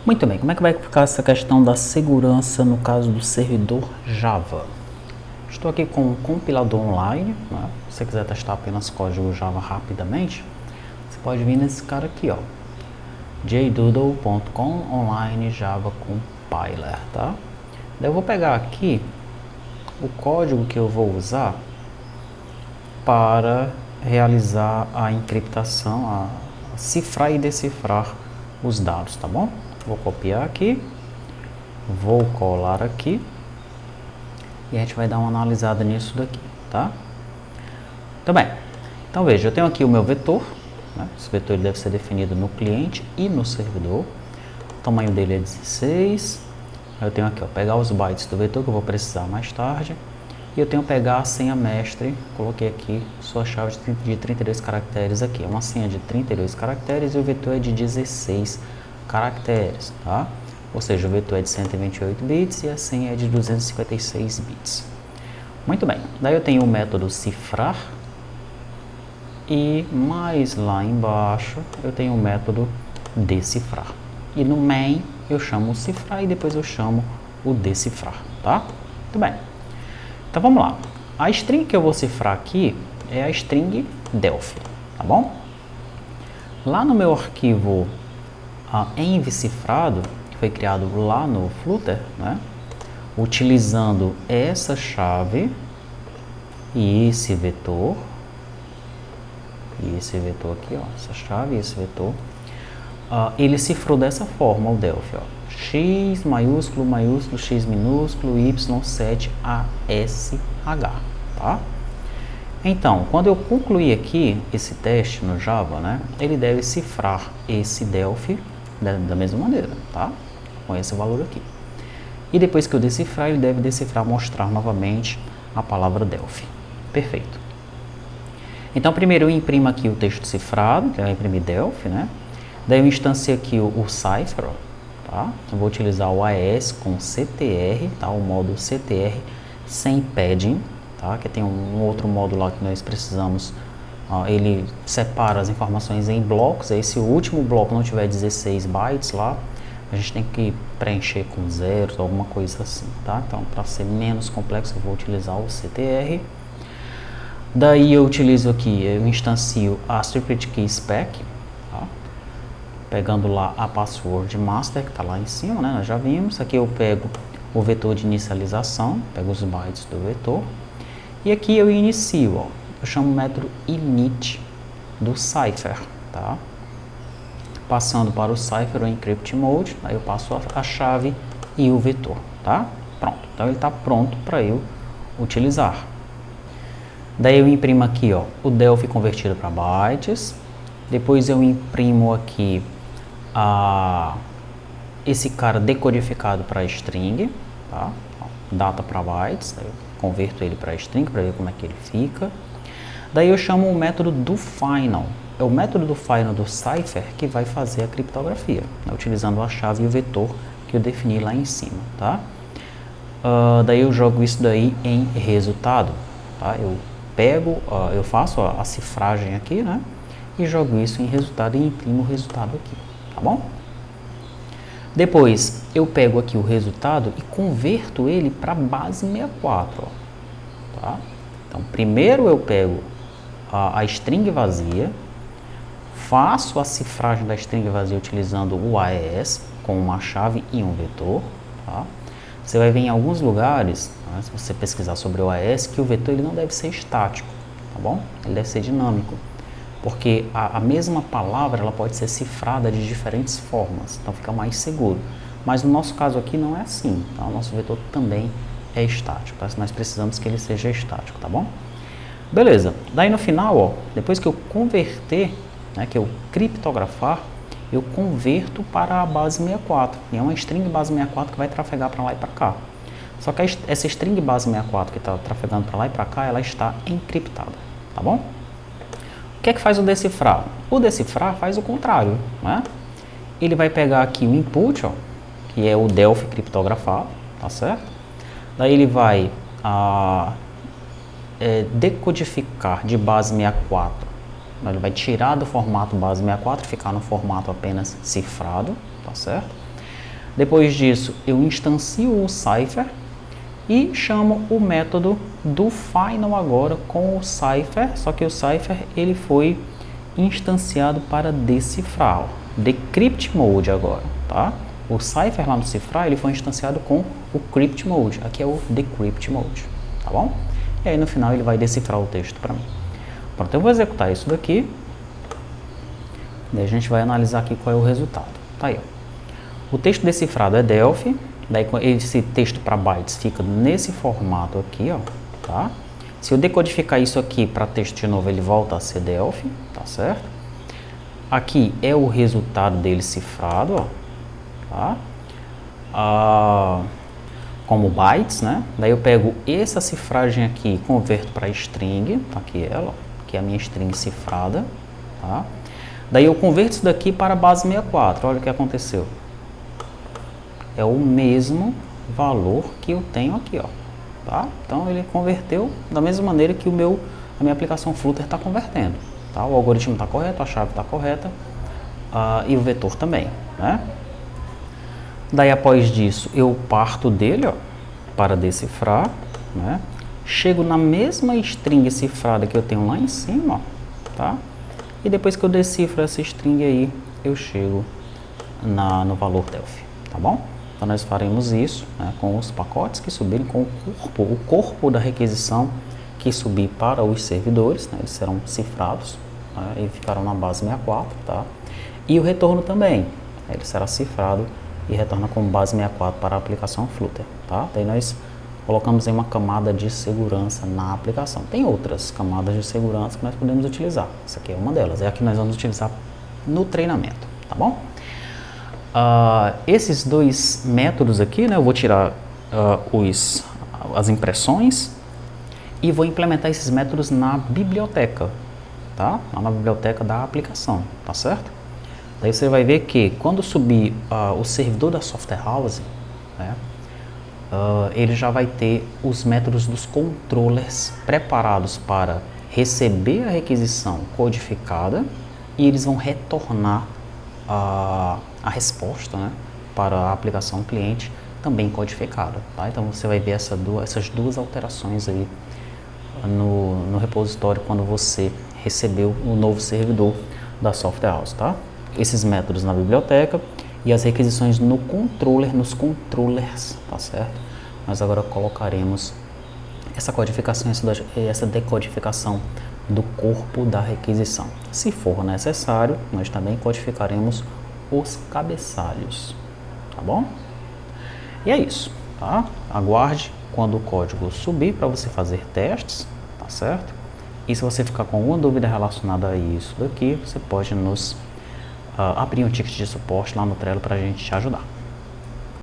Muito bem, como é que vai ficar essa questão da segurança no caso do servidor Java? Estou aqui com um compilador online, né? Se você quiser testar apenas código Java rapidamente, você pode vir nesse cara aqui, ó, jdoodle.com online Java compiler, tá? Daí eu vou pegar aqui o código que eu vou usar para realizar a encriptação, a cifrar e decifrar os dados, tá bom? Vou copiar aqui, vou colar aqui e a gente vai dar uma analisada nisso daqui, tá? Muito bem, então veja, eu tenho aqui o meu vetor, né? Esse vetor ele deve ser definido no cliente e no servidor, o tamanho dele é 16, eu tenho aqui, ó, pegar os bytes do vetor que eu vou precisar mais tarde, e eu tenho que pegar a senha mestre, coloquei aqui sua chave de 32 caracteres aqui, é uma senha de 32 caracteres e o vetor é de 16 caracteres, tá? Ou seja, o vetor é de 128 bits e a senha é de 256 bits. Muito bem, daí eu tenho o método cifrar e mais lá embaixo eu tenho o método decifrar. E no main eu chamo o cifrar e depois eu chamo o decifrar, tá? Muito bem. Então vamos lá. A string que eu vou cifrar aqui é a string Delphi, tá bom? Lá no meu arquivo env cifrado, que foi criado lá no Flutter, né? Utilizando essa chave e esse vetor aqui, ó, essa chave e esse vetor, ele cifrou dessa forma o Delphi, ó, x maiúsculo, maiúsculo, x minúsculo, y7 ASH, tá? Então, quando eu concluir aqui esse teste no Java, né, ele deve cifrar esse Delphi da mesma maneira, tá? Com esse valor aqui. E depois que eu decifrar, ele deve decifrar, mostrar novamente a palavra Delphi. Perfeito. Então, primeiro eu imprimo aqui o texto cifrado, que vai imprimir Delphi, né? Daí eu instancio aqui o cipher, ó, tá? Eu vou utilizar o AES com CTR, tá? O módulo CTR sem padding, tá? Que tem um outro módulo lá que nós precisamos, ele separa as informações em blocos, aí se o último bloco não tiver 16 bytes lá, a gente tem que preencher com zeros, alguma coisa assim, tá? Então, para ser menos complexo, eu vou utilizar o CTR. Daí eu utilizo aqui, eu instancio a secret key spec, tá? Pegando lá a password master, que está lá em cima, né? Nós já vimos. Aqui eu pego o vetor de inicialização, pego os bytes do vetor. E aqui eu inicio, ó, eu chamo o método init do cipher, tá? Passando para o cipher, o encrypt mode, aí eu passo a chave e o vetor, tá? Pronto, então ele está pronto para eu utilizar. Daí eu imprimo aqui, ó, o Delphi convertido para bytes. Depois eu imprimo aqui esse cara decodificado para string, tá? Ó, data para bytes, eu converto ele para string para ver como é que ele fica. Daí eu chamo o método do final. É o método do final do cipher que vai fazer a criptografia, né, utilizando a chave e o vetor que eu defini lá em cima, tá? Daí eu jogo isso daí em resultado, tá? Eu pego, eu faço a cifragem aqui, né? E jogo isso em resultado e imprimo o resultado aqui, tá bom? Depois eu pego aqui o resultado e converto ele para base 64, ó, tá? Então primeiro eu pego a string vazia, faço a cifragem da string vazia utilizando o AES com uma chave e um vetor, tá? Você vai ver em alguns lugares, né, se você pesquisar sobre o AES, que o vetor ele não deve ser estático, tá bom? Ele deve ser dinâmico, porque a mesma palavra ela pode ser cifrada de diferentes formas, então fica mais seguro. Mas no nosso caso aqui não é assim, tá? O nosso vetor também é estático, tá? Nós precisamos que ele seja estático, tá bom? Beleza, daí no final, ó, depois que eu converter, né, que eu criptografar, eu converto para a base 64, e é uma string base 64 que vai trafegar para lá e para cá. Só que essa string base 64 que está trafegando para lá e para cá, ela está encriptada, tá bom? O que é que faz o decifrar? O decifrar faz o contrário, né? Ele vai pegar aqui o input, ó, que é o Delphi criptografado, tá certo? Daí ele vai decodificar de base 64. Ele vai tirar do formato base 64 e ficar no formato apenas cifrado, tá certo? Depois disso, eu instancio o Cypher e chamo o método do final agora com o Cypher, só que o Cypher ele foi instanciado para decifrar, decrypt mode agora, tá? O Cypher lá no cifrar ele foi instanciado com o crypt mode, aqui é o decrypt mode, tá bom? E aí no final ele vai decifrar o texto para mim. Pronto, eu vou executar isso daqui, daí a gente vai analisar aqui qual é o resultado. Tá aí, ó. O texto decifrado é Delphi, daí esse texto para bytes fica nesse formato aqui, ó, tá? Se eu decodificar isso aqui para texto de novo, ele volta a ser Delphi, tá certo? Aqui é o resultado dele cifrado, ó, tá? Como bytes, né? Daí eu pego essa cifragem aqui e converto para string, tá aqui ela, ó, que é a minha string cifrada, tá? Daí eu converto isso daqui para a base 64, olha o que aconteceu. É o mesmo valor que eu tenho aqui, ó, tá? Então ele converteu da mesma maneira que a minha aplicação Flutter está convertendo, tá? O algoritmo está correto, a chave está correta, e o vetor também, né? Daí após disso eu parto dele, ó, para decifrar, né? Chego na mesma string cifrada que eu tenho lá em cima, ó, tá? E depois que eu decifro essa string aí, eu chego no valor Delphi, tá bom? Então nós faremos isso, né, com os pacotes que subirem, com o corpo da requisição que subir para os servidores, né, eles serão cifrados, né, e ficarão na base 64, tá? E o retorno também, ele será cifrado e retorna como base 64 para a aplicação Flutter, tá? Daí nós colocamos em uma camada de segurança na aplicação. Tem outras camadas de segurança que nós podemos utilizar, essa aqui é uma delas, é a que nós vamos utilizar no treinamento, tá bom? Esses dois métodos aqui, né, eu vou tirar as impressões e vou implementar esses métodos na biblioteca, tá? Na biblioteca da aplicação, tá certo? Daí você vai ver que quando subir o servidor da Software House, né, ele já vai ter os métodos dos controllers preparados para receber a requisição codificada e eles vão retornar a resposta, né, para a aplicação cliente também codificada, tá? Então você vai ver essas duas alterações aí no repositório quando você recebeu o novo servidor da Software House, tá? Esses métodos na biblioteca e as requisições no controller, nos controllers, tá certo? Nós agora colocaremos essa codificação e essa decodificação do corpo da requisição. Se for necessário, nós também codificaremos os cabeçalhos, tá bom? E é isso, tá? Aguarde quando o código subir para você fazer testes, tá certo? E se você ficar com alguma dúvida relacionada a isso daqui, você pode nos abrir um ticket de suporte lá no Trello para a gente te ajudar.